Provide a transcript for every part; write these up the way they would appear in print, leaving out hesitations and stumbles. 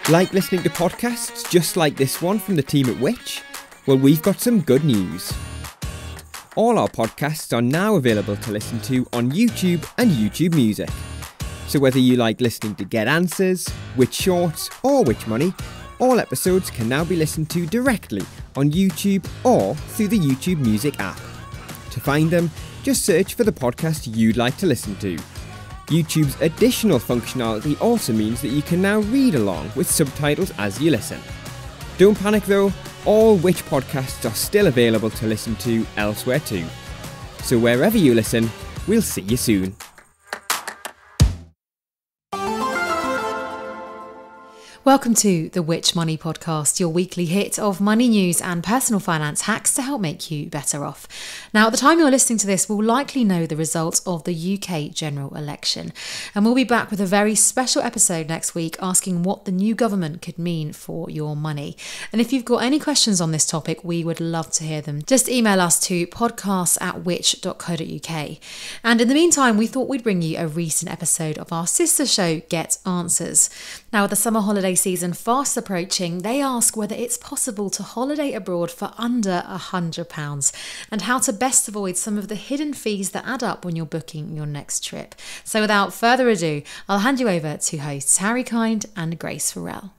Like listening to podcasts just like this one from the team at Which? Well, we've got some good news. All our podcasts are now available to listen to on YouTube and YouTube Music. So whether you like listening to Get Answers, Which Shorts or Which Money, all episodes can now be listened to directly on YouTube or through the YouTube Music app. To find them, just search for the podcast you'd like to listen to. YouTube's additional functionality also means that you can now read along with subtitles as you listen. Don't panic though, all Which podcasts are still available to listen to elsewhere too. So wherever you listen, we'll see you soon. Welcome to the Which Money Podcast, your weekly hit of money news and personal finance hacks to help make you better off. Now, at the time you're listening to this, we'll likely know the results of the UK general election. And we'll be back with a very special episode next week asking what the new government could mean for your money. And if you've got any questions on this topic, we would love to hear them. Just email us to podcasts@which.co.uk. And in the meantime, we thought we'd bring you a recent episode of our sister show, Get Answers. Now, with the summer holiday season fast approaching, they ask whether it's possible to holiday abroad for under £100 and how to best avoid some of the hidden fees that add up when you're booking your next trip. So without further ado, I'll hand you over to hosts Harry Kind and Grace Farrell.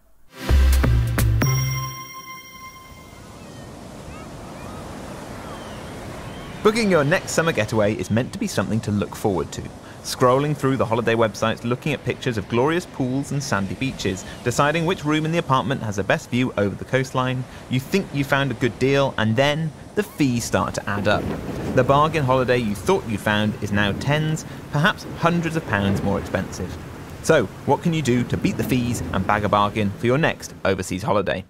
Booking your next summer getaway is meant to be something to look forward to. Scrolling through the holiday websites, looking at pictures of glorious pools and sandy beaches, deciding which room in the apartment has the best view over the coastline, you think you found a good deal, and then the fees start to add up. The bargain holiday you thought you found is now tens, perhaps hundreds of pounds more expensive. So, what can you do to beat the fees and bag a bargain for your next overseas holiday?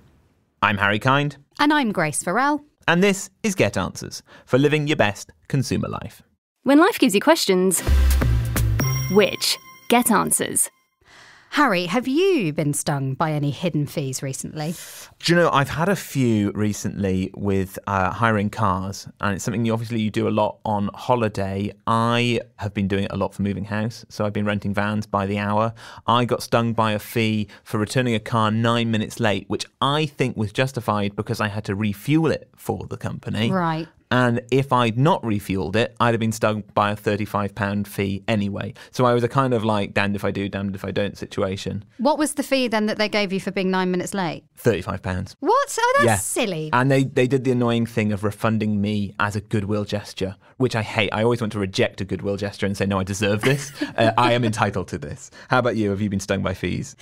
I'm Harry Kind. And I'm Grace Farrell. And this is Get Answers, for living your best consumer life. When life gives you questions, Which? Get Answers. Harry, have you been stung by any hidden fees recently? Do you know, I've had a few recently with hiring cars, and it's something you do a lot on holiday. I have been doing it a lot for moving house, so I've been renting vans by the hour. I got stung by a fee for returning a car 9 minutes late, which I think was justified because I had to refuel it for the company. Right. And if I'd not refueled it, I'd have been stung by a £35 fee anyway. So I was a kind of like damned if I do, damned if I don't situation. What was the fee then that they gave you for being 9 minutes late? £35. What? Oh, that's silly. And they did the annoying thing of refunding me as a goodwill gesture, which I hate. I always want to reject a goodwill gesture and say, no, I deserve this. I am entitled to this. How about you? Have you been stung by fees?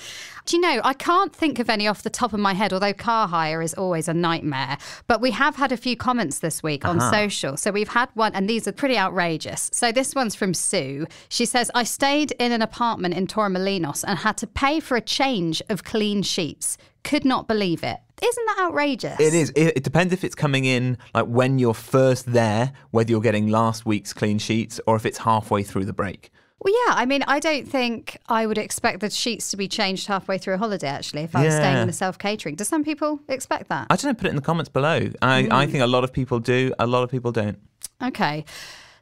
Do you know, I can't think of any off the top of my head, although car hire is always a nightmare. But we have had a few comments this week on social. So we've had one, and these are pretty outrageous. So this one's from Sue. She says, I stayed in an apartment in Torremolinos and had to pay for a change of clean sheets. Could not believe it. Isn't that outrageous? It is. It depends if it's coming in like when you're first there, whether you're getting last week's clean sheets or if it's halfway through the break. Well, yeah, I mean, I don't think I would expect the sheets to be changed halfway through a holiday, actually, if I was staying in a self-catering. Do some people expect that? I don't know, put it in the comments below. I think a lot of people do, a lot of people don't. Okay.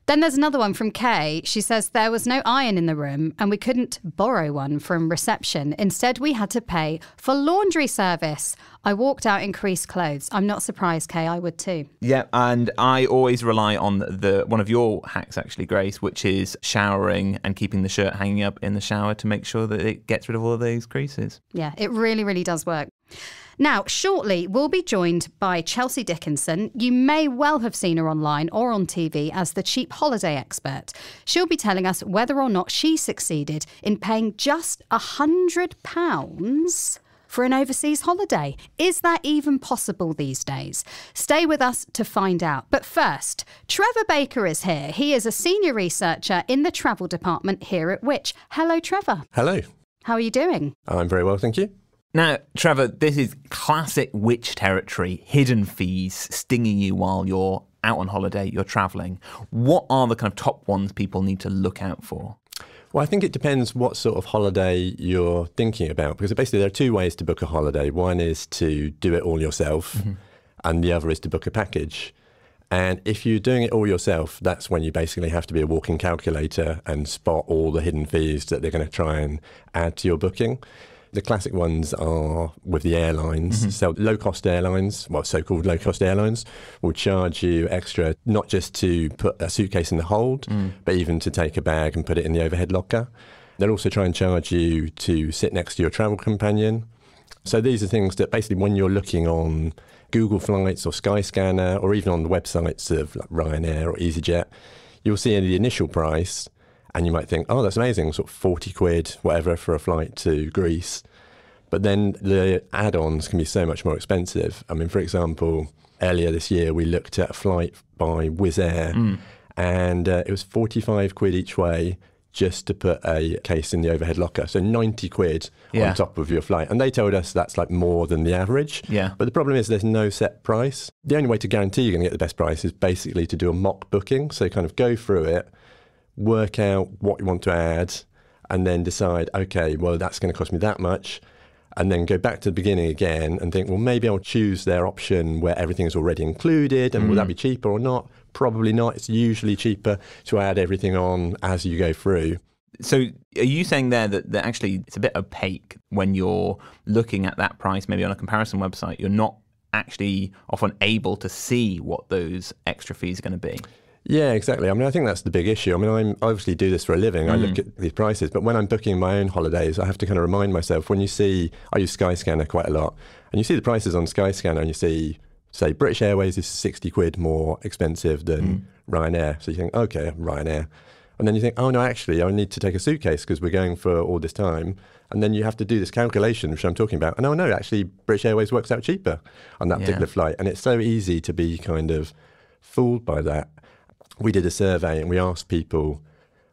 Then there's another one from Kay. She says there was no iron in the room and we couldn't borrow one from reception. Instead, we had to pay for laundry service. I walked out in creased clothes. I'm not surprised, Kay. I would too. Yeah, and I always rely on one of your hacks, actually, Grace, which is showering and keeping the shirt hanging up in the shower to make sure that it gets rid of all of those creases. Yeah, it really, really does work. Now, shortly, we'll be joined by Chelsea Dickinson. You may well have seen her online or on TV as the cheap holiday expert. She'll be telling us whether or not she succeeded in paying just £100 for an overseas holiday. Is that even possible these days? Stay with us to find out. But first, Trevor Baker is here. He is a senior researcher in the travel department here at Which. Hello, Trevor. Hello. How are you doing? I'm very well, thank you. Now, Trevor, this is classic Which territory, hidden fees stinging you while you're out on holiday, you're travelling. What are the kind of top ones people need to look out for? Well, I think it depends what sort of holiday you're thinking about, because basically there are two ways to book a holiday. One is to do it all yourself, and the other is to book a package. And if you're doing it all yourself, that's when you basically have to be a walking calculator and spot all the hidden fees that they're going to try and add to your booking. The classic ones are with the airlines. So low-cost airlines, well, so-called low-cost airlines, will charge you extra, not just to put a suitcase in the hold, but even to take a bag and put it in the overhead locker. They'll also try and charge you to sit next to your travel companion. So these are things that basically when you're looking on Google Flights or Skyscanner or even on the websites of like Ryanair or EasyJet, you'll see the initial price and you might think, oh, that's amazing, sort of 40 quid, whatever, for a flight to Greece. But then the add-ons can be so much more expensive. I mean, for example, earlier this year, we looked at a flight by Wizz Air and it was 45 quid each way just to put a case in the overhead locker. So 90 quid on top of your flight. And they told us that's like more than the average. Yeah. But the problem is there's no set price. The only way to guarantee you're going to get the best price is basically to do a mock booking. So kind of go through it, work out what you want to add, and then decide, okay, well, that's going to cost me that much. And then go back to the beginning again and think, well, maybe I'll choose their option where everything's already included. And will that be cheaper or not? Probably not. It's usually cheaper to add everything on as you go through. So are you saying there that actually it's a bit opaque when you're looking at that price, maybe on a comparison website, you're not actually often able to see what those extra fees are going to be? Yeah, exactly. I mean, I think that's the big issue. I mean, I obviously do this for a living. I look at these prices, but when I'm booking my own holidays, I have to kind of remind myself when you see, I use Skyscanner quite a lot, and you see the prices on Skyscanner and you see, say, British Airways is 60 quid more expensive than Ryanair. So you think, okay, Ryanair. And then you think, oh, no, actually, I need to take a suitcase because we're going for all this time. And then you have to do this calculation, which I'm talking about. And oh, no, actually, British Airways works out cheaper on that particular flight. And it's so easy to be kind of fooled by that. We did a survey and we asked people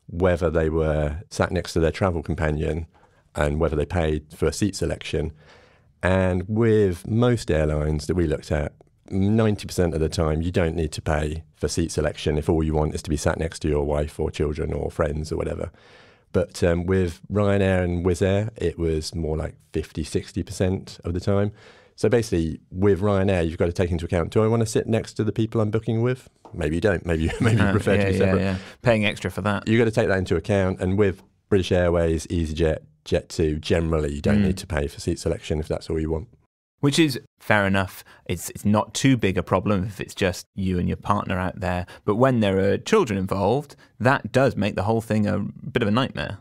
whether they were sat next to their travel companion and whether they paid for a seat selection. And with most airlines that we looked at, 90% of the time, you don't need to pay for seat selection if all you want is to be sat next to your wife or children or friends or whatever. But with Ryanair and Wizz Air, it was more like 50, 60% of the time. So basically, with Ryanair, you've got to take into account, do I want to sit next to the people I'm booking with? Maybe you don't. Maybe you prefer to be separate. Yeah. Paying extra for that. You've got to take that into account. And with British Airways, EasyJet, Jet2, generally, you don't need to pay for seat selection if that's all you want. Which is fair enough. It's not too big a problem if it's just you and your partner out there. But when there are children involved, that does make the whole thing a bit of a nightmare.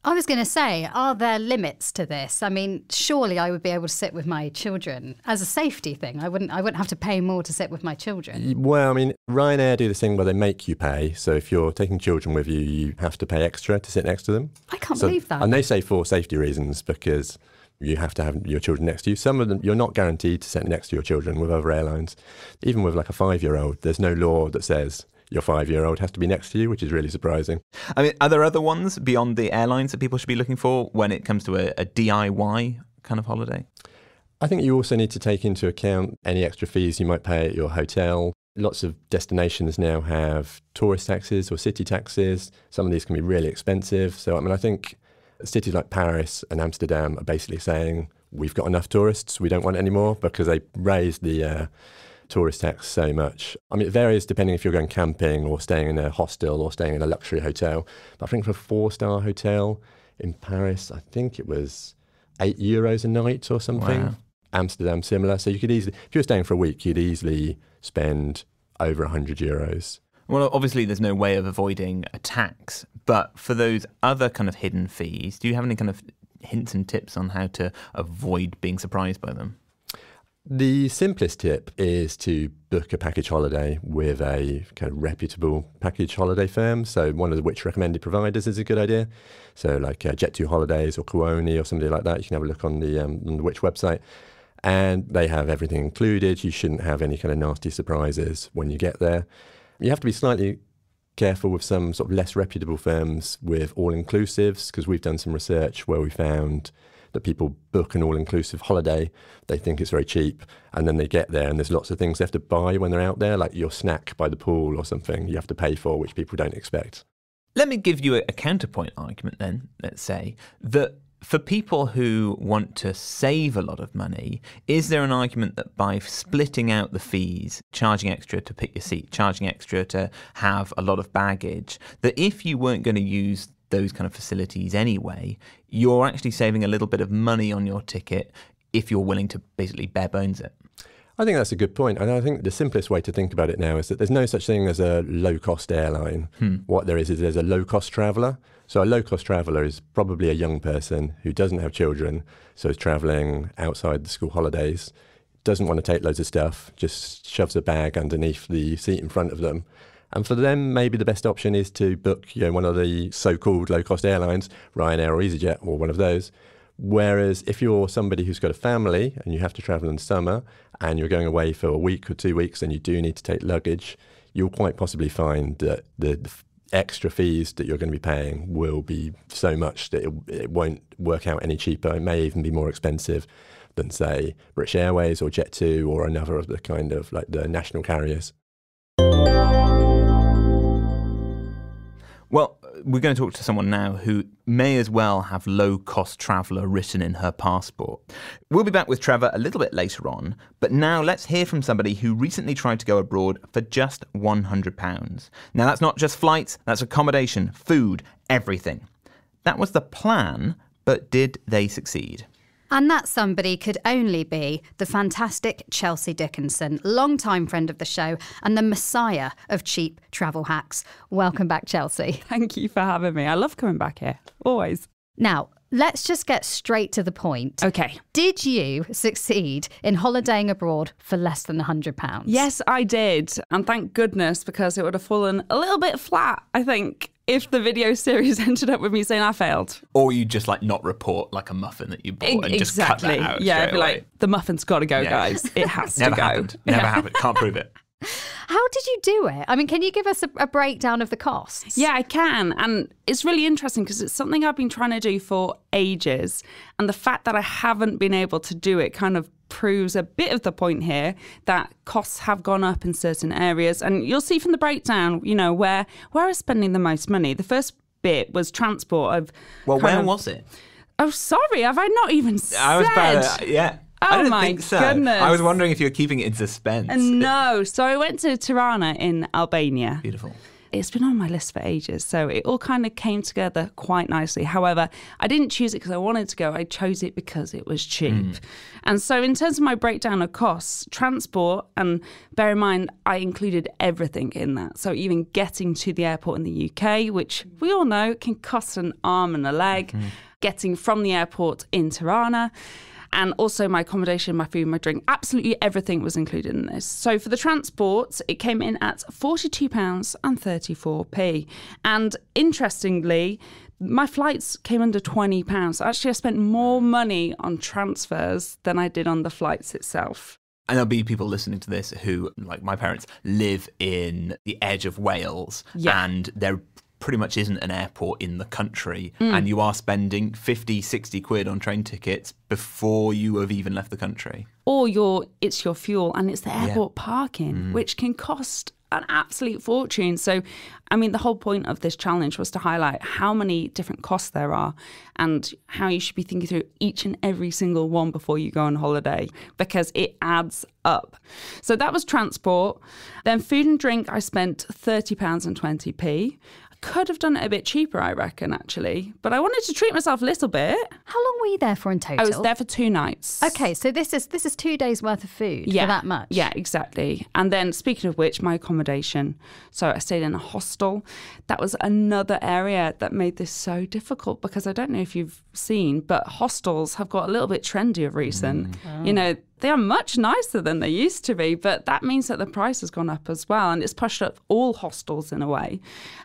I was going to say, are there limits to this? I mean, surely I would be able to sit with my children as a safety thing. I wouldn't have to pay more to sit with my children. Well, I mean, Ryanair do this thing where they make you pay. So if you're taking children with you, you have to pay extra to sit next to them. I can't believe that. And they say for safety reasons because you have to have your children next to you. Some of them, you're not guaranteed to sit next to your children with other airlines. Even with like a 5-year-old, there's no law that says your 5-year-old has to be next to you, which is really surprising. I mean, are there other ones beyond the airlines that people should be looking for when it comes to a DIY kind of holiday? I think you also need to take into account any extra fees you might pay at your hotel. Lots of destinations now have tourist taxes or city taxes. Some of these can be really expensive. So, I mean, I think cities like Paris and Amsterdam are basically saying, we've got enough tourists, we don't want any more, because they raised the tourist tax so much. I mean, it varies depending if you're going camping or staying in a hostel or staying in a luxury hotel. But I think for a 4-star hotel in Paris, I think it was €8 a night or something. Wow. Amsterdam, similar. So you could easily, if you were staying for a week, you'd easily spend over €100. Well, obviously there's no way of avoiding a tax, but for those other kind of hidden fees, do you have any kind of hints and tips on how to avoid being surprised by them? The simplest tip is to book a package holiday with a kind of reputable package holiday firm. So one of the which recommended providers is a good idea. So like Jet2 Holidays or Kuoni or somebody like that. You can have a look on the Which website. And they have everything included. You shouldn't have any kind of nasty surprises when you get there. You have to be slightly careful with some sort of less reputable firms with all-inclusives, because we've done some research where we found that people book an all-inclusive holiday, they think it's very cheap, and then they get there and there's lots of things they have to buy when they're out there, like your snack by the pool or something you have to pay for, which people don't expect. Let me give you a counterpoint argument then, let's say, that for people who want to save a lot of money, is there an argument that by splitting out the fees, charging extra to pick your seat, charging extra to have a lot of baggage, that if you weren't going to use those kind of facilities anyway, you're actually saving a little bit of money on your ticket if you're willing to basically bare bones it. I think that's a good point. And I think the simplest way to think about it now is that there's no such thing as a low-cost airline. What there is there's a low-cost traveller. So a low-cost traveller is probably a young person who doesn't have children, so is travelling outside the school holidays, doesn't want to take loads of stuff, just shoves a bag underneath the seat in front of them. And for them, maybe the best option is to book, one of the so-called low-cost airlines, Ryanair or EasyJet or one of those. Whereas if you're somebody who's got a family and you have to travel in the summer and you're going away for a week or 2 weeks and you do need to take luggage, you'll quite possibly find that the extra fees that you're going to be paying will be so much that it won't work out any cheaper. It may even be more expensive than, say, British Airways or Jet2 or another of the kind of like the national carriers. Well, we're going to talk to someone now who may as well have low-cost traveller written in her passport. We'll be back with Trevor a little bit later on, but now let's hear from somebody who recently tried to go abroad for just £100. Now, that's not just flights, that's accommodation, food, everything. That was the plan, but did they succeed? And that somebody could only be the fantastic Chelsea Dickinson, longtime friend of the show and the messiah of cheap travel hacks. Welcome back, Chelsea. Thank you for having me. I love coming back here, always. Now, let's just get straight to the point. Okay. Did you succeed in holidaying abroad for less than £100? Yes, I did. And thank goodness, because it would have fallen a little bit flat, I think, if the video series ended up with me saying I failed. Or you just not report like a muffin that you bought and just cut that out. Yeah, straight be away. like, the muffin's got to go, guys. It has to go. Happened. Never happened. Can't prove it. How did you do it? I mean, can you give us a breakdown of the costs? Yeah, I can. And it's really interesting because it's something I've been trying to do for ages. And the fact that I haven't been able to do it kind of proves a bit of the point here that costs have gone up in certain areas. And you'll see from the breakdown, where I was spending the most money. The first bit was transport. Where was it? Oh, sorry. Have I not even said? I was about yeah. Oh, I didn't my think so. goodness. I was wondering if you were keeping it in suspense. No. So I went to Tirana in Albania. Beautiful. It's been on my list for ages, so it all kind of came together quite nicely. However, I didn't choose it because I wanted to go. I chose it because it was cheap. And so in terms of my breakdown of costs, transport, and bear in mind, I included everything in that. So even getting to the airport in the UK, which we all know can cost an arm and a leg, getting from the airport in Tirana, and also my accommodation, my food, my drink, absolutely everything was included in this. So for the transport, it came in at £42.34. And interestingly, my flights came under £20. So actually, I spent more money on transfers than I did on the flights itself. And there'll be people listening to this who, like my parents, live in the edge of Wales, and there pretty much isn't an airport in the country, and you are spending 50, 60 quid on train tickets before you have even left the country. Or it's your fuel and it's the airport parking, which can cost an absolute fortune. So, I mean, the whole point of this challenge was to highlight how many different costs there are and how you should be thinking through each and every single one before you go on holiday, because it adds up. So that was transport. Then food and drink, I spent £30.20. Could have done it a bit cheaper, I reckon, actually. But I wanted to treat myself a little bit. How long were you there for in total? I was there for 2 nights. Okay, so this is 2 days worth of food for that much? Yeah, exactly. And then, speaking of which, my accommodation. So I stayed in a hostel. That was another area that made this so difficult, because I don't know if you've seen, but hostels have got a little bit trendy of recent. They are much nicer than they used to be, but that means that the price has gone up as well. And it's pushed up all hostels in a way.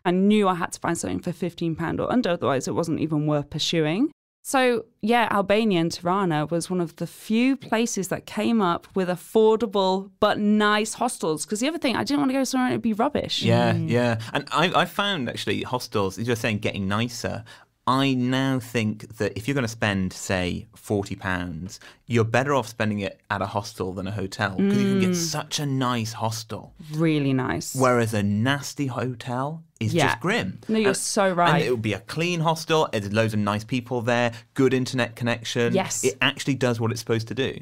I knew I had to find something for £15 or under, otherwise it wasn't even worth pursuing. So, Albania and Tirana was one of the few places that came up with affordable but nice hostels. Because the other thing, I didn't want to go somewhere and it'd be rubbish. Yeah. And I found, actually, hostels, you're saying getting nicer. I now think that if you're going to spend, say, £40, you're better off spending it at a hostel than a hotel, because you can get such a nice hostel. Really nice. Whereas a nasty hotel is just grim. No, you're so right. And it will be a clean hostel. There's loads of nice people there, good internet connection. Yes. It actually does what it's supposed to do.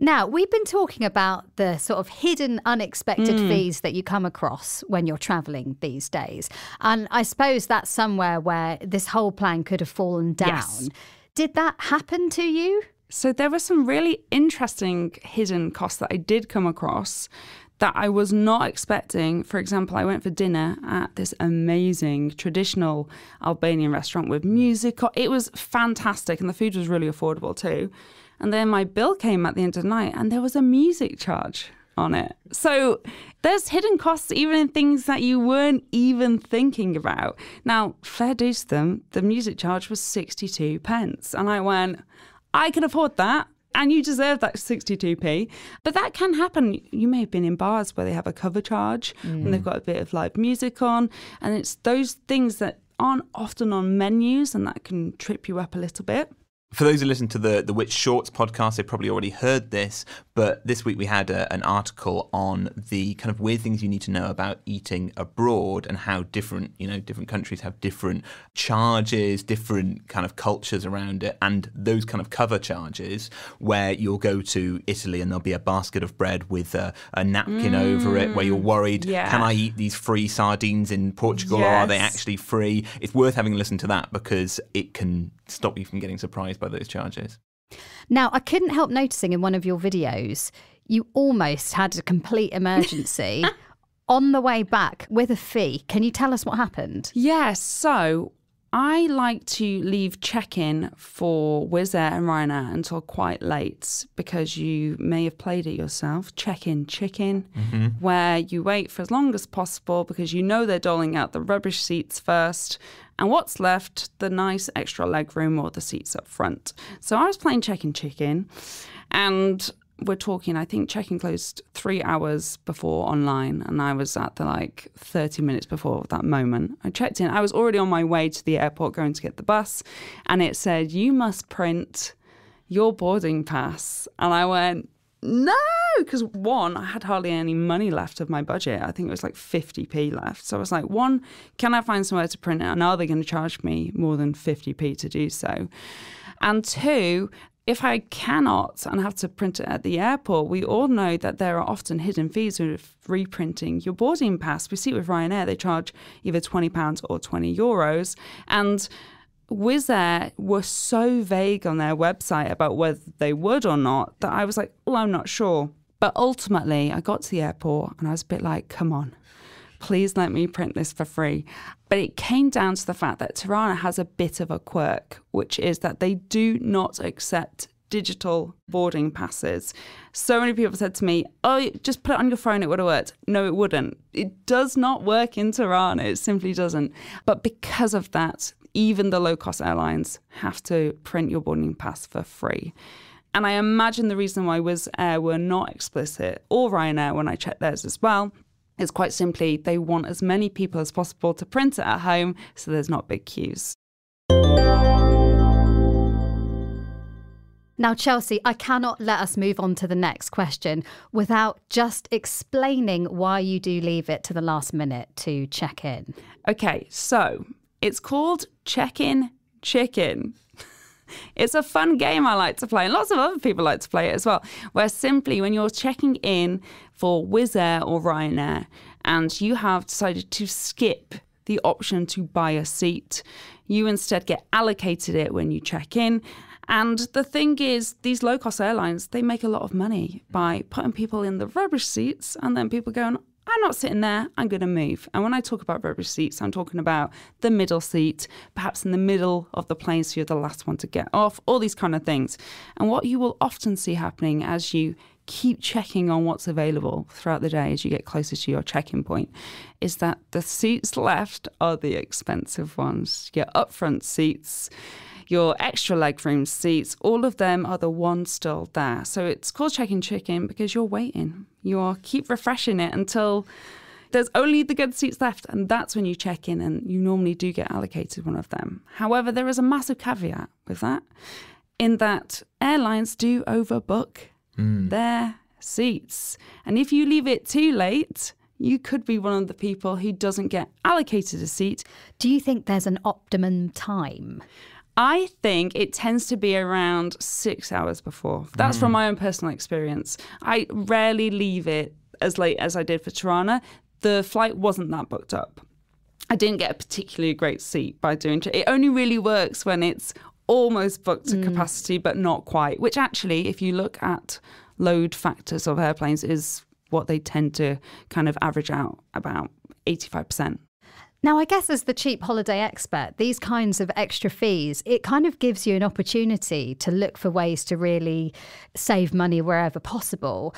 Now, we've been talking about the sort of hidden, unexpected fees that you come across when you're travelling these days. And I suppose that's somewhere where this whole plan could have fallen down. Yes. Did that happen to you? So there were some really interesting hidden costs that I did come across that I was not expecting. For example, I went for dinner at this amazing traditional Albanian restaurant with music. It was fantastic, and the food was really affordable too. And then my bill came at the end of the night and there was a music charge on it. So there's hidden costs even in things that you weren't even thinking about. Now, fair dues to them, the music charge was 62 pence. And I went, I can afford that. And you deserve that 62p. But that can happen. You may have been in bars where they have a cover charge and they've got a bit of live music on. And it's those things that aren't often on menus and that can trip you up a little bit. For those who listen to the Which Shorts podcast, they've probably already heard this, but this week we had an article on the kind of weird things you need to know about eating abroad and how different countries have different charges, different kind of cultures around it, and those kind of cover charges where you'll go to Italy and there'll be a basket of bread with a napkin over it where you're worried, can I eat these free sardines in Portugal or are they actually free? It's worth having a listen to that because it can stop you from getting surprised by those charges. Now, I couldn't help noticing in one of your videos, you almost had a complete emergency on the way back with a fee. Can you tell us what happened? Yes, so I like to leave check-in for Wizz Air and Ryanair until quite late because you may have played it yourself, check-in chicken, where you wait for as long as possible because you know they're doling out the rubbish seats first. And what's left, the nice extra legroom or the seats up front. So I was playing check-in chicken and we're talking, I think check-in closed 3 hours before online and I was at the 30 minutes before that moment. I checked in, I was already on my way to the airport going to get the bus and it said, you must print your boarding pass. And I went, no, because one, I had hardly any money left of my budget. I think it was 50p left. So I was like, one, can I find somewhere to print it? And are they going to charge me more than 50p to do so? And two, if I cannot and have to print it at the airport, we all know that there are often hidden fees with reprinting your boarding pass. We see it with Ryanair, they charge either £20 or €20. And Wizz Air were so vague on their website about whether they would or not that I was like, oh, I'm not sure. But ultimately, I got to the airport and I was a bit like, come on, please let me print this for free. But it came down to the fact that Tirana has a bit of a quirk, which is that they do not accept digital boarding passes. So many people said to me, oh, just put it on your phone, it would have worked. No, it wouldn't. It does not work in Tirana. It simply doesn't. But because of that, even the low-cost airlines have to print your boarding pass for free. And I imagine the reason why Wizz Air were not explicit, or Ryanair when I checked theirs as well, is quite simply they want as many people as possible to print it at home so there's not big queues. Now, Chelsea, I cannot let us move on to the next question without just explaining why you do leave it to the last minute to check in. Okay, so it's called Check-in Chicken. It's a fun game I like to play, and lots of other people like to play it as well, where simply when you're checking in for Wizz Air or Ryanair and you have decided to skip the option to buy a seat, you instead get allocated it when you check in. And the thing is, these low-cost airlines, they make a lot of money by putting people in the rubbish seats and then people going, I'm not sitting there, I'm going to move. And when I talk about rubbish seats, I'm talking about the middle seat, perhaps in the middle of the plane so you're the last one to get off, all these kind of things. And what you will often see happening as you keep checking on what's available throughout the day as you get closer to your check-in point is that the seats left are the expensive ones. Your upfront seats, your extra legroom seats, all of them are the ones still there. So it's called Check-in Chicken because you're waiting. You keep refreshing it until there's only the good seats left, and that's when you check in, and you normally do get allocated one of them. However, there is a massive caveat with that, in that airlines do overbook their seats. And if you leave it too late, you could be one of the people who doesn't get allocated a seat. Do you think there's an optimum time? I think it tends to be around 6 hours before. That's from my own personal experience. I rarely leave it as late as I did for Tirana. The flight wasn't that booked up. I didn't get a particularly great seat by doing it. It only really works when it's almost booked to capacity, but not quite, which actually, if you look at load factors of airplanes, is what they tend to kind of average out about 85%. Now, I guess as the cheap holiday expert, these kinds of extra fees, it kind of gives you an opportunity to look for ways to really save money wherever possible.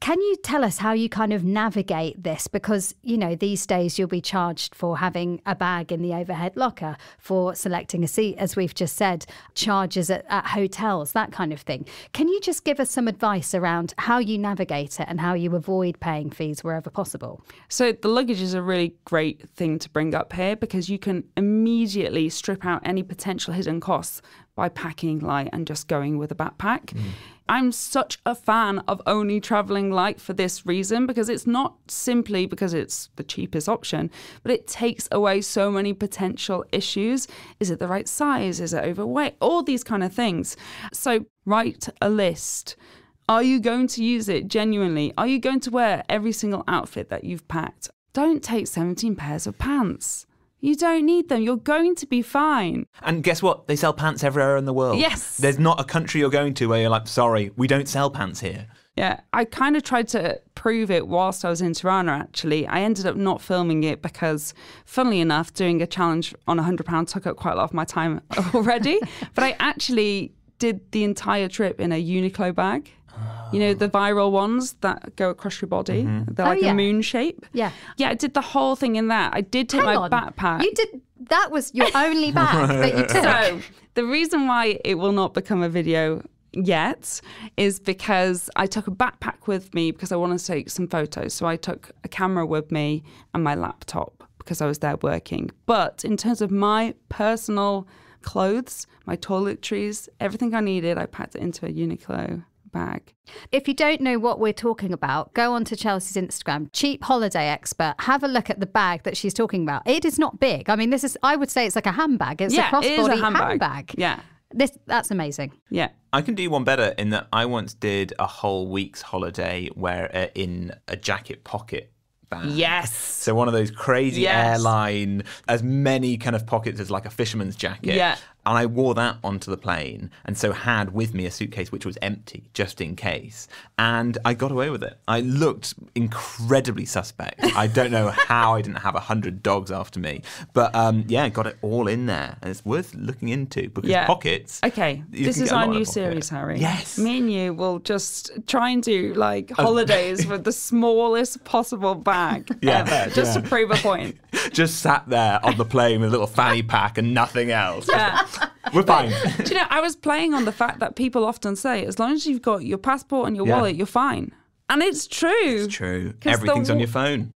Can you tell us how you kind of navigate this? Because, you know, these days you'll be charged for having a bag in the overhead locker, for selecting a seat, as we've just said, charges at hotels, that kind of thing. Can you just give us some advice around how you navigate it and how you avoid paying fees wherever possible? So the luggage is a really great thing to bring up here because you can immediately strip out any potential hidden costs by packing light and just going with a backpack. I'm such a fan of only traveling light for this reason, because it's not simply because it's the cheapest option, but it takes away so many potential issues. Is it the right size? Is it overweight? All these kind of things. So write a list. Are you going to use it genuinely? Are you going to wear every single outfit that you've packed? Don't take 17 pairs of pants. You don't need them. You're going to be fine. And guess what? They sell pants everywhere in the world. Yes. There's not a country you're going to where you're like, sorry, we don't sell pants here. Yeah, I kind of tried to prove it whilst I was in Tirana, actually. I ended up not filming it because, funnily enough, doing a challenge on £100 took up quite a lot of my time already. But I actually did the entire trip in a Uniqlo bag. You know, the viral ones that go across your body? They're like a moon shape. Yeah. Yeah, I did the whole thing in that. I did take my backpack. You did. That was your only bag that you took. So the reason why it will not become a video yet is because I took a backpack with me because I wanted to take some photos. So I took a camera with me and my laptop because I was there working. But in terms of my personal clothes, my toiletries, everything I needed, I packed it into a Uniqlo bag. If you don't know what we're talking about, go onto Chelsea's Instagram, Cheap Holiday Expert. Have a look at the bag that she's talking about. It is not big. I mean, I would say it's like a handbag. It's a crossbody it is a handbag. Yeah. That's amazing. Yeah. I can do one better in that I once did a whole week's holiday where in a jacket pocket bag. Yes. So one of those crazy airline, as many kind of pockets as like a fisherman's jacket. Yeah. And I wore that onto the plane and so had with me a suitcase which was empty just in case. And I got away with it. I looked incredibly suspect. I don't know how I didn't have 100 dogs after me. But got it all in there. And it's worth looking into because pockets... Okay, this is our new series, Harry. Yes. Me and you will just try and do like holidays with the smallest possible bag ever, just to prove a point. Just sat there on the plane with a little fanny pack and nothing else. Yeah. We're fine. Do you know, I was playing on the fact that people often say, as long as you've got your passport and your wallet, you're fine. And it's true. It's true. Everything's on your phone.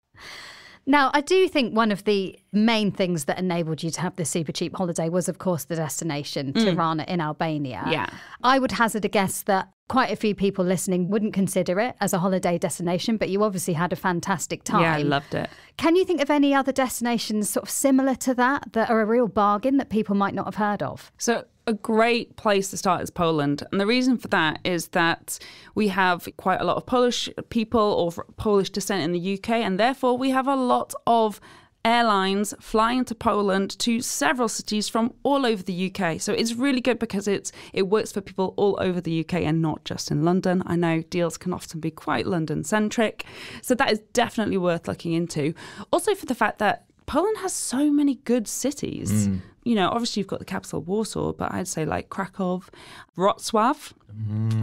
Now, I do think one of the main things that enabled you to have this super cheap holiday was, of course, the destination, Tirana in Albania. Yeah. I would hazard a guess that quite a few people listening wouldn't consider it as a holiday destination, but you obviously had a fantastic time. Yeah, I loved it. Can you think of any other destinations sort of similar to that are a real bargain that people might not have heard of? So a great place to start is Poland. And the reason for that is that we have quite a lot of Polish people or Polish descent in the UK, and therefore we have a lot of airlines flying to Poland to several cities from all over the UK. So it's really good because it works for people all over the UK and not just in London. I know deals can often be quite London-centric. So that is definitely worth looking into. Also for the fact that Poland has so many good cities. You know, obviously you've got the capital Warsaw, but I'd say like Krakow, Wrocław,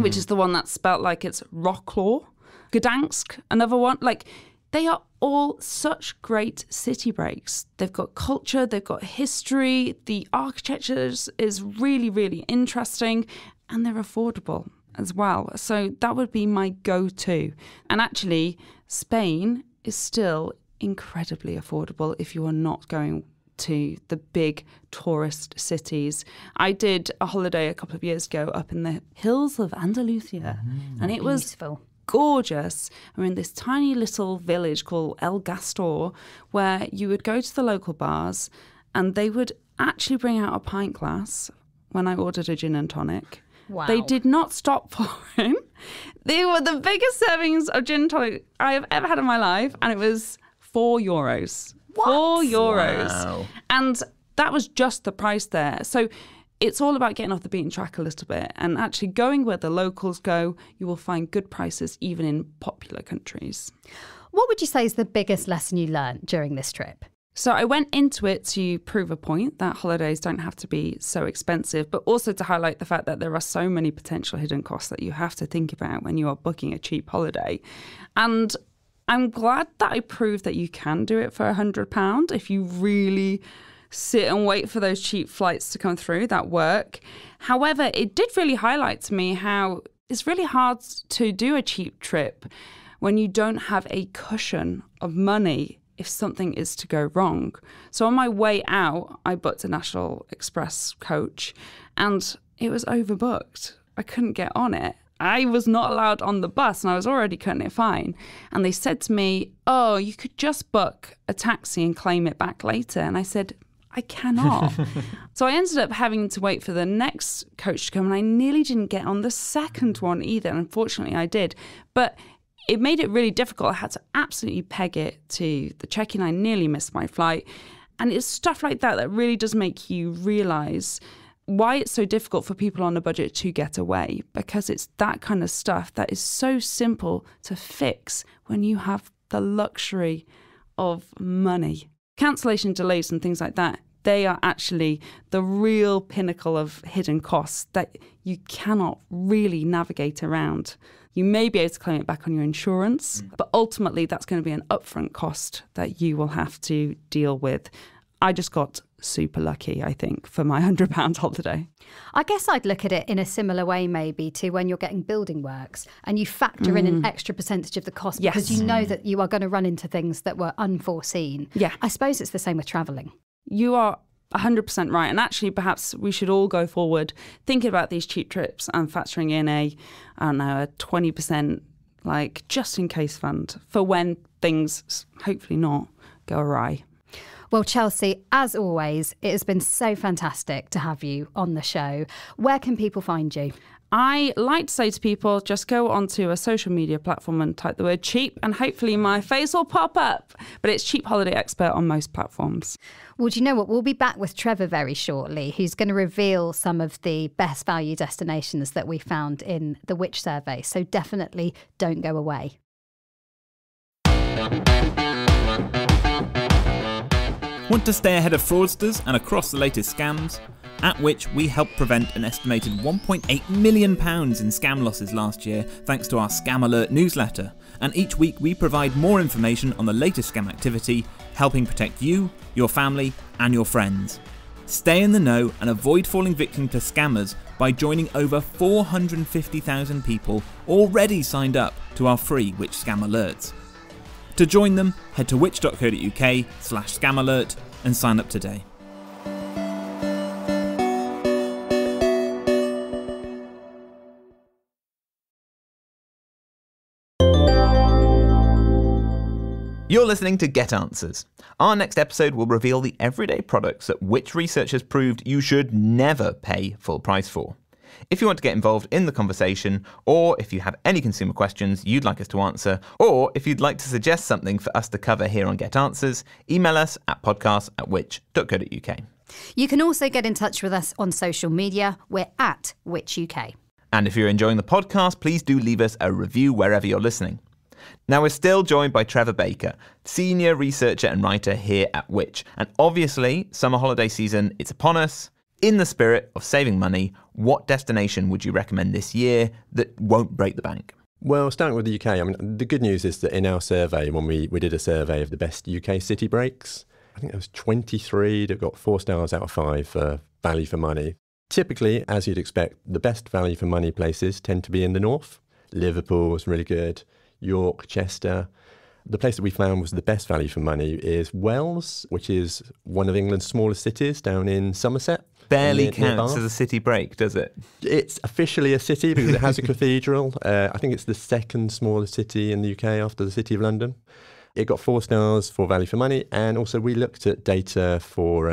which is the one that's spelt like it's Wrocław, Gdansk, another one. Like, they are all such great city breaks. They've got culture, they've got history, the architecture is really, really interesting, and they're affordable as well. So that would be my go-to. And actually, Spain is still incredibly affordable if you are not going to the big tourist cities. I did a holiday a couple of years ago up in the hills of Andalusia, and it was beautiful. Gorgeous. We're in this tiny little village called El Gastor, where you would go to the local bars and they would actually bring out a pint glass when I ordered a gin and tonic. Wow. They did not stop pouring. They were the biggest servings of gin and tonic I have ever had in my life, and it was €4. What? €4. Wow. And that was just the price there. So it's all about getting off the beaten track a little bit and actually going where the locals go. You will find good prices even in popular countries. What would you say is the biggest lesson you learned during this trip? So I went into it to prove a point that holidays don't have to be so expensive, but also to highlight the fact that there are so many potential hidden costs that you have to think about when you are booking a cheap holiday. And I'm glad that I proved that you can do it for £100 if you really sit and wait for those cheap flights to come through that work. However, it did really highlight to me how it's really hard to do a cheap trip when you don't have a cushion of money if something is to go wrong. So on my way out, I booked a National Express coach and it was overbooked. I couldn't get on it. I was not allowed on the bus and I was already cutting it fine. And they said to me, oh, you could just book a taxi and claim it back later. And I said, I cannot. So I ended up having to wait for the next coach to come and I nearly didn't get on the second one either. Unfortunately, I did. But it made it really difficult. I had to absolutely peg it to the check-in. I nearly missed my flight. And it's stuff like that that really does make you realise why it's so difficult for people on a budget to get away, because it's that kind of stuff that is so simple to fix when you have the luxury of money. Cancellation delays and things like that, they are actually the real pinnacle of hidden costs that you cannot really navigate around. You may be able to claim it back on your insurance, but ultimately that's going to be an upfront cost that you will have to deal with. I just got super lucky, I think, for my £100 holiday. I guess I'd look at it in a similar way maybe to when you're getting building works and you factor in an extra percentage of the cost because you know that you are going to run into things that were unforeseen. Yeah. I suppose it's the same with travelling. You are 100% right. And actually, perhaps we should all go forward thinking about these cheap trips and factoring in a 20% like just in case fund for when things, hopefully not, go awry. Well, Chelsea, as always, it has been so fantastic to have you on the show. Where can people find you? I like to say to people, just go onto a social media platform and type the word cheap and hopefully my face will pop up. But it's Cheap Holiday Expert on most platforms. Well, do you know what? We'll be back with Trevor very shortly, who's going to reveal some of the best value destinations that we found in the Which survey. So definitely don't go away. Want to stay ahead of fraudsters and across the latest scams? At Which, we helped prevent an estimated £1.8 million in scam losses last year thanks to our Scam Alert newsletter. And each week we provide more information on the latest scam activity, helping protect you, your family and your friends. Stay in the know and avoid falling victim to scammers by joining over 450,000 people already signed up to our free Which Scam Alerts. To join them, head to which.co.uk/scamalert and sign up today. You're listening to Get Answers. Our next episode will reveal the everyday products that Which research has proved you should never pay full price for. If you want to get involved in the conversation, or if you have any consumer questions you'd like us to answer, or if you'd like to suggest something for us to cover here on Get Answers, email us at podcast@which.co.uk. You can also get in touch with us on social media. We're at Which UK. And if you're enjoying the podcast, please do leave us a review wherever you're listening. Now, we're still joined by Trevor Baker, senior researcher and writer here at Which. And obviously, summer holiday season, it's upon us. In the spirit of saving money, what destination would you recommend this year that won't break the bank? Well, starting with the UK, I mean, the good news is that in our survey, when we did a survey of the best UK city breaks, I think there was 23 that got 4 stars out of 5 for value for money. Typically, as you'd expect, the best value for money places tend to be in the north. Liverpool was really good, York, Chester. The place that we found was the best value for money is Wells, which is one of England's smallest cities down in Somerset. Barely counts as a city break, does it? It's officially a city because it has a cathedral. I think it's the second smallest city in the UK after the City of London. It got 4 stars for value for money. And also we looked at data for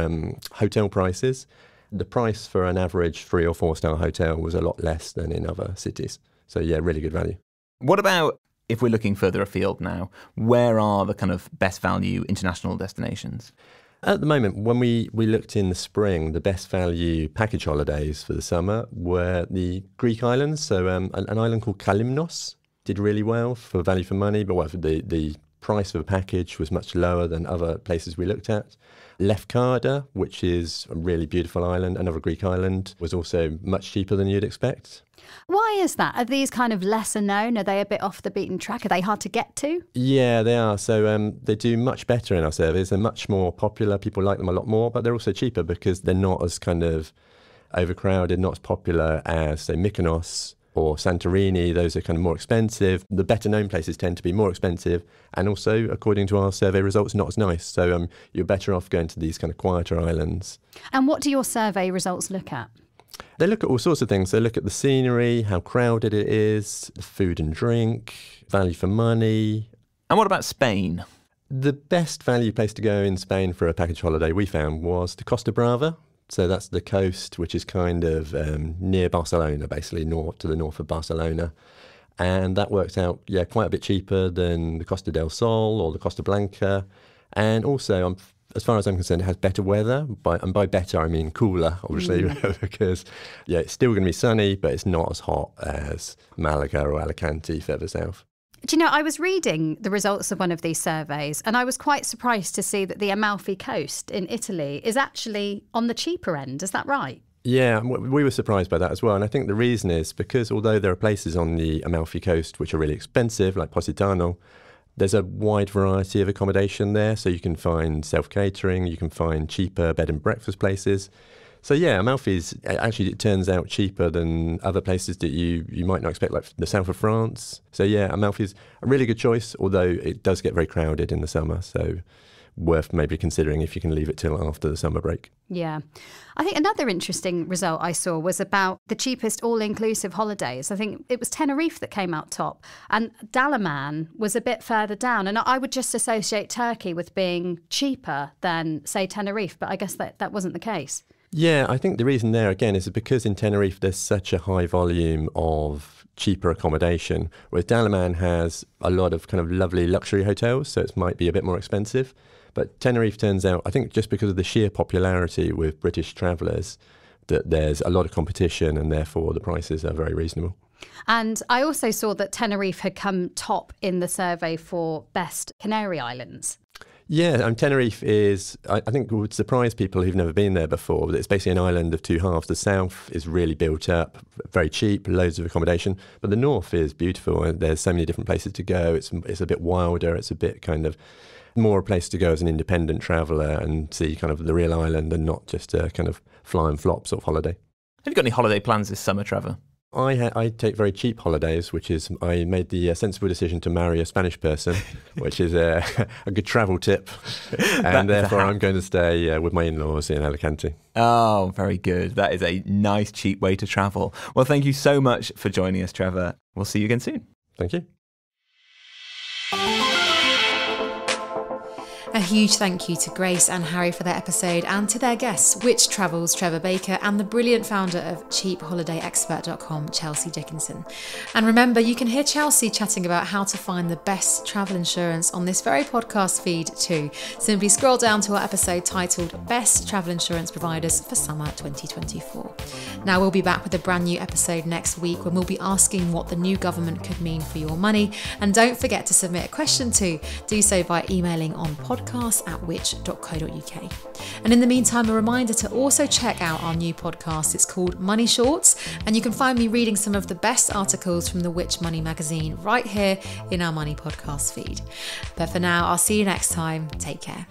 hotel prices. The price for an average 3 or 4 star hotel was a lot less than in other cities. So yeah, really good value. What about if we're looking further afield now? Where are the kind of best value international destinations? At the moment, when we looked in the spring, the best value package holidays for the summer were the Greek islands. So an island called Kalymnos did really well for value for money, but the price of a package was much lower than other places we looked at. Lefkada, which is a really beautiful island, another Greek island, was also much cheaper than you'd expect. Why is that? Are these kind of lesser known? Are they a bit off the beaten track? Are they hard to get to? Yeah, they are. So they do much better in our surveys. They're much more popular. People like them a lot more, but they're also cheaper because they're not as kind of overcrowded, not as popular as, say, Mykonos or Santorini. Those are kind of more expensive. The better known places tend to be more expensive and also, according to our survey results, not as nice. So you're better off going to these kind of quieter islands. And what do your survey results look at? They look at all sorts of things. They look at the scenery, how crowded it is, the food and drink, value for money. And what about Spain? The best value place to go in Spain for a package holiday we found was the Costa Brava. So that's the coast, which is kind of near Barcelona, basically to the north of Barcelona. And that worked out, quite a bit cheaper than the Costa del Sol or the Costa Blanca. And also, as far as I'm concerned, it has better weather. And by better, I mean cooler, obviously, because, it's still going to be sunny, but it's not as hot as Malaga or Alicante further south. Do you know, I was reading the results of one of these surveys and I was quite surprised to see that the Amalfi Coast in Italy is actually on the cheaper end. Is that right? Yeah, we were surprised by that as well. And I think the reason is because although there are places on the Amalfi Coast which are really expensive, like Positano, there's a wide variety of accommodation there. So you can find self-catering, you can find cheaper bed and breakfast places. So yeah, Amalfi's actually, it turns out, cheaper than other places that you might not expect, like the south of France. So yeah, Amalfi's a really good choice, although it does get very crowded in the summer. So worth maybe considering if you can leave it till after the summer break. Yeah. I think another interesting result I saw was about the cheapest all-inclusive holidays. I think it was Tenerife that came out top and Dalaman was a bit further down. And I would just associate Turkey with being cheaper than, say, Tenerife, but I guess that wasn't the case. Yeah, I think the reason there, again, is because in Tenerife there's such a high volume of cheaper accommodation, whereas Dalaman has a lot of kind of lovely luxury hotels, so it might be a bit more expensive. But Tenerife turns out, I think just because of the sheer popularity with British travellers, that there's a lot of competition and therefore the prices are very reasonable. And I also saw that Tenerife had come top in the survey for best Canary Islands. Yeah, Tenerife is, I think, would surprise people who've never been there before. But it's basically an island of two halves. The south is really built up, very cheap, loads of accommodation. But the north is beautiful. And there's so many different places to go. It's a bit wilder. It's a bit kind of more a place to go as an independent traveller and see kind of the real island and not just a kind of fly and flop sort of holiday. Have you got any holiday plans this summer, Trevor? I take very cheap holidays, which is I made the sensible decision to marry a Spanish person, which is a good travel tip. And therefore I'm going to stay with my in-laws in Alicante. Oh, very good. That is a nice, cheap way to travel. Well, thank you so much for joining us, Trevor. We'll see you again soon. Thank you. A huge thank you to Grace and Harry for their episode and to their guests, Which Travels, Trevor Baker, and the brilliant founder of CheapHolidayExpert.com, Chelsea Dickinson. And remember, you can hear Chelsea chatting about how to find the best travel insurance on this very podcast feed too. Simply scroll down to our episode titled Best Travel Insurance Providers for Summer 2024. Now we'll be back with a brand new episode next week when we'll be asking what the new government could mean for your money. And don't forget to submit a question too. Do so by emailing on podcast@which.co.uk. And in the meantime, a reminder to also check out our new podcast. It's called Money Shorts, and you can find me reading some of the best articles from the Which Money magazine right here in our Money podcast feed. But for now, I'll see you next time. Take care.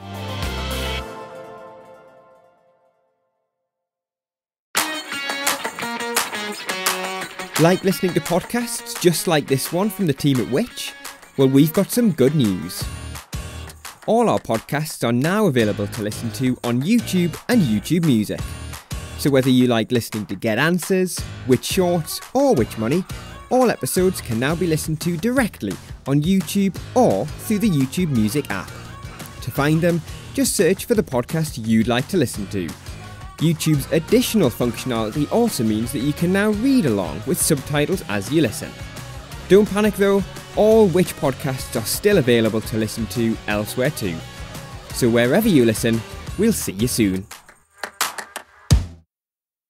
Like listening to podcasts just like this one from the team at Which? Well, we've got some good news. All our podcasts are now available to listen to on YouTube and YouTube Music. So whether you like listening to Get Answers, Which Shorts or Which Money, all episodes can now be listened to directly on YouTube or through the YouTube Music app. To find them, just search for the podcast you'd like to listen to. YouTube's additional functionality also means that you can now read along with subtitles as you listen. Don't panic though, all Which podcasts are still available to listen to elsewhere too. So wherever you listen, we'll see you soon.